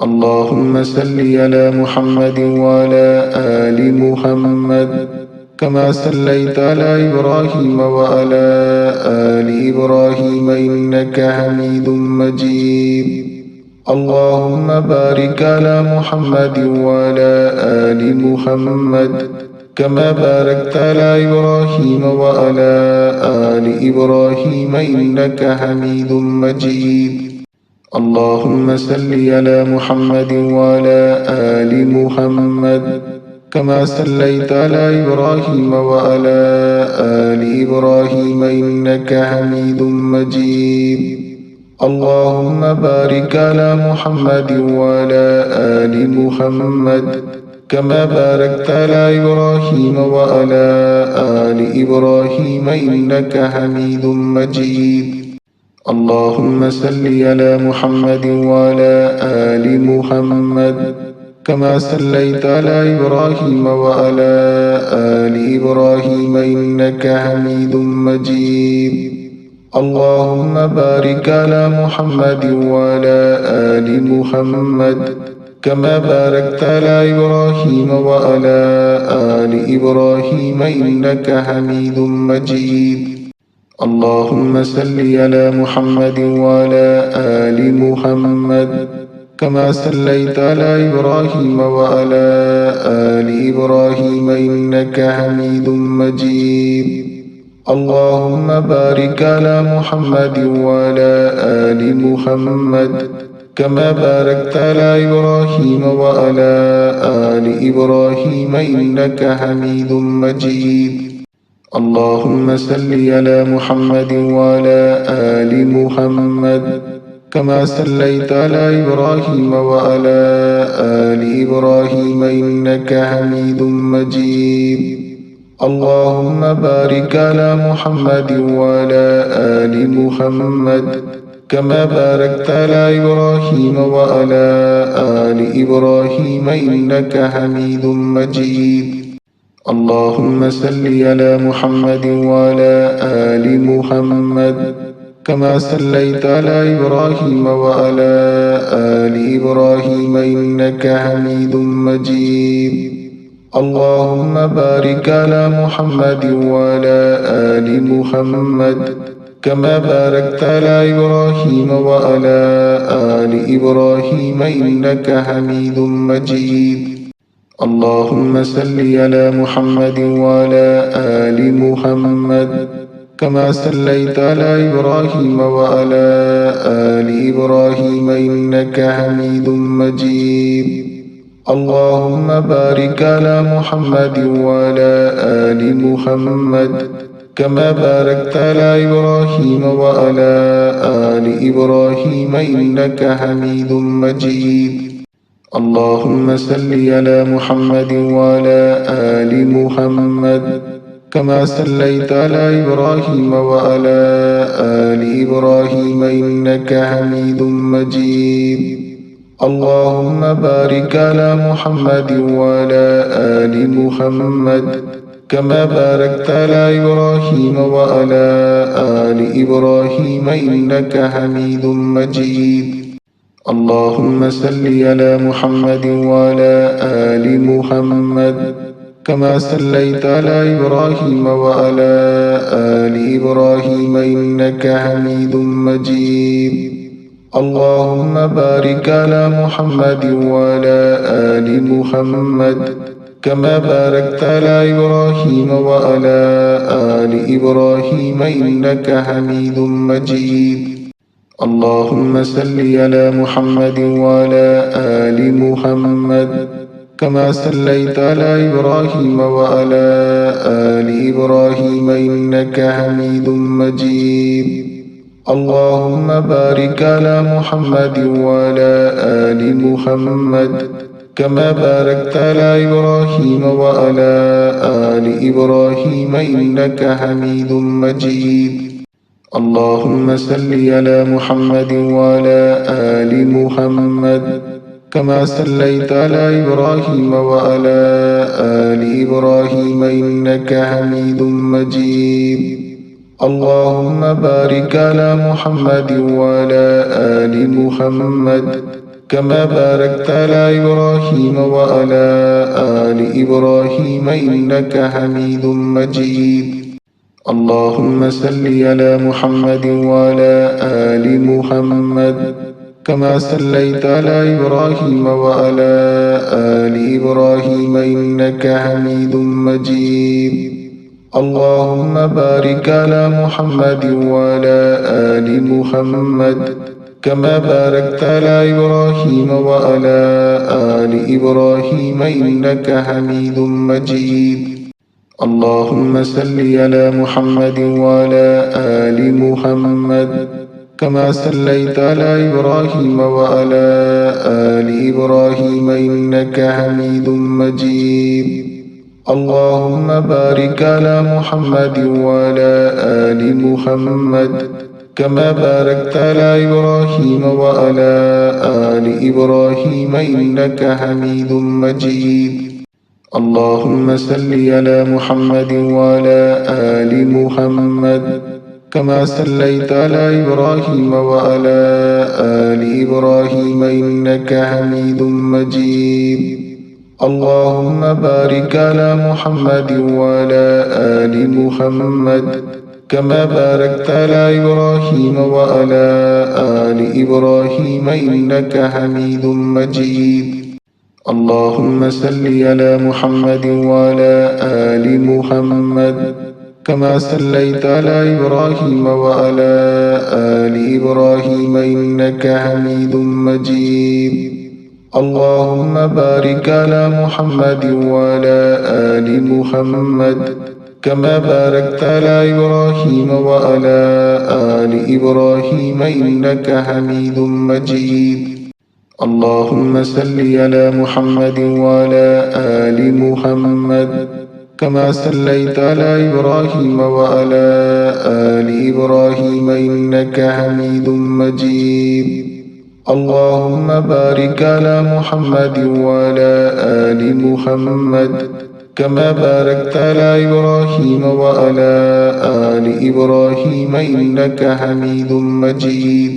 اللهم صل على محمد وعلى آل محمد كما صليت على إبراهيم وعلى آل إبراهيم إنك حميد مجيد. اللهم بارك على محمد وعلى آل محمد كما باركت على إبراهيم وعلى آل إبراهيم إنك حميد مجيد. اللهم صل على محمد وعلى آل محمد كما صليت على إبراهيم وعلى آل إبراهيم إنك حميد مجيد. اللهم بارك على محمد وعلى آل محمد كما باركت على إبراهيم وعلى آل إبراهيم إنك حميد مجيد. اللهم صل على محمد وعلى آل محمد كما صليت على إبراهيم وعلى آل إبراهيم إنك حميد مجيد. اللهم بارك على محمد وعلى آل محمد كما باركت على إبراهيم وعلى آل إبراهيم إنك حميد مجيد. اللهم صل على محمد وعلى آل محمد كما صليت على إبراهيم وعلى آل إبراهيم إنك حميد مجيد. اللهم بارك على محمد وعلى آل محمد كما باركت على إبراهيم وعلى آل إبراهيم إنك حميد مجيد. اللهم صل على محمد وعلى آل محمد كما صليت على إبراهيم وعلى آل إبراهيم إنك حميد مجيد. اللهم بارك على محمد وعلى آل محمد كما باركت على إبراهيم وعلى آل إبراهيم إنك حميد مجيد. اللهم صل على محمد وعلى آل محمد كما صليت على إبراهيم وعلى آل إبراهيم إنك حميد مجيد. اللهم بارك على محمد وعلى آل محمد كما باركت على إبراهيم وعلى آل إبراهيم إنك حميد مجيد. اللهم صل على محمد وعلى آل محمد كما صليت على إبراهيم وعلى آل إبراهيم إنك حميد مجيد. اللهم بارك على محمد وعلى آل محمد كما باركت على إبراهيم وعلى آل إبراهيم إنك حميد مجيد. اللهم صل على محمد وعلى آل محمد كما صليت على إبراهيم وعلى آل إبراهيم إنك حميد مجيد. اللهم بارك على محمد وعلى آل محمد كما باركت على إبراهيم وعلى آل إبراهيم إنك حميد مجيد. اللهم صل على محمد وعلى آل محمد كما صليت على إبراهيم وعلى آل إبراهيم إنك حميد مجيد. اللهم بارك على محمد وعلى آل محمد كما باركت على إبراهيم وعلى آل إبراهيم إنك حميد مجيد. اللهم صل على محمد وعلى آل محمد كما صليت على إبراهيم وعلى آل إبراهيم إنك حميد مجيد. اللهم بارك على محمد وعلى آل محمد كما باركت على إبراهيم وعلى آل إبراهيم إنك حميد مجيد. اللهم صل على محمد وعلى آل محمد كما صليت على إبراهيم وعلى آل إبراهيم إنك حميد مجيد. اللهم بارك على محمد وعلى آل محمد كما باركت على إبراهيم وعلى آل إبراهيم إنك حميد مجيد. اللهم صل على محمد وعلى آل محمد كما صليت على إبراهيم وعلى آل إبراهيم إنك حميد مجيد. اللهم بارك على محمد وعلى آل محمد كما باركت على إبراهيم وعلى آل إبراهيم إنك حميد مجيد. اللهم صل على محمد وعلى آل محمد كما صليت على إبراهيم وعلى آل إبراهيم إنك حميد مجيد. اللهم بارك على محمد وعلى آل محمد كما باركت على إبراهيم وعلى آل إبراهيم إنك حميد مجيد. اللهم صل على محمد وعلى آل محمد كما صليت على إبراهيم وعلى آل إبراهيم إنك حميد مجيد. اللهم بارك على محمد وعلى آل محمد كما باركت على إبراهيم وعلى آل إبراهيم إنك حميد مجيد. اللهم صل على محمد وعلى آل محمد كما صليت على إبراهيم وعلى آل إبراهيم إنك حميد مجيد. اللهم بارك على محمد وعلى آل محمد كما باركت على إبراهيم وعلى آل إبراهيم إنك حميد مجيد. اللهم صل على محمد وعلى آل محمد كما صليت على إبراهيم وعلى آل إبراهيم إنك حميد مجيد. اللهم بارك على محمد وعلى آل محمد كما باركت على إبراهيم وعلى آل إبراهيم إنك حميد مجيد.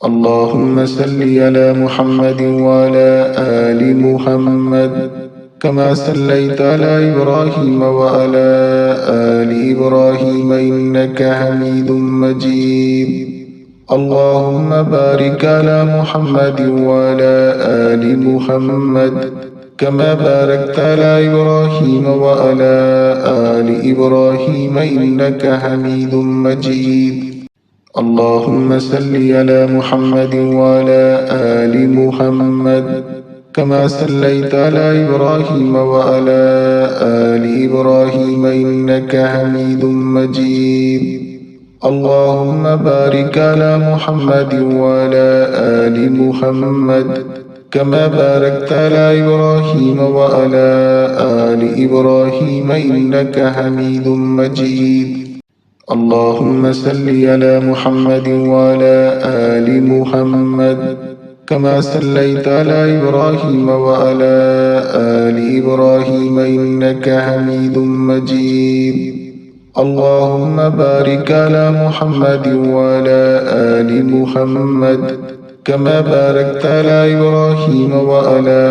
اللهم صل على محمد وعلى آل محمد كما صليت على إبراهيم وعلى آل إبراهيم إنك حميد مجيد. اللهم بارك على محمد وعلى آل محمد كما باركت على إبراهيم وعلى آل إبراهيم إنك حميد مجيد. اللهم صل على محمد وعلى آل محمد كما صليت على إبراهيم وعلى آل إبراهيم إنك حميد مجيد. اللهم بارك على محمد وعلى آل محمد كما باركت على إبراهيم وعلى آل إبراهيم إنك حميد مجيد. اللهم صل على محمد وعلى آل محمد كما صليت على إبراهيم وعلى آل إبراهيم إنك حميد مجيد. اللهم بارك على محمد وعلى آل محمد كما باركت على إبراهيم وعلى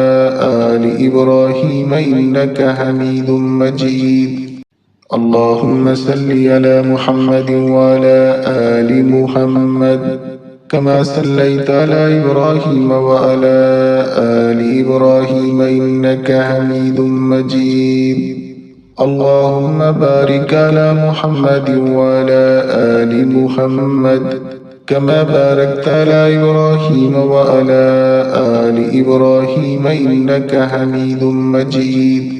آل إبراهيم إنك حميد مجيد. اللهم صل على محمد وعلى آل محمد كما صليت على إبراهيم وعلى آل إبراهيم إنك حميد مجيد. اللهم بارك على محمد وعلى آل محمد كما باركت على إبراهيم وعلى آل إبراهيم إنك حميد مجيد.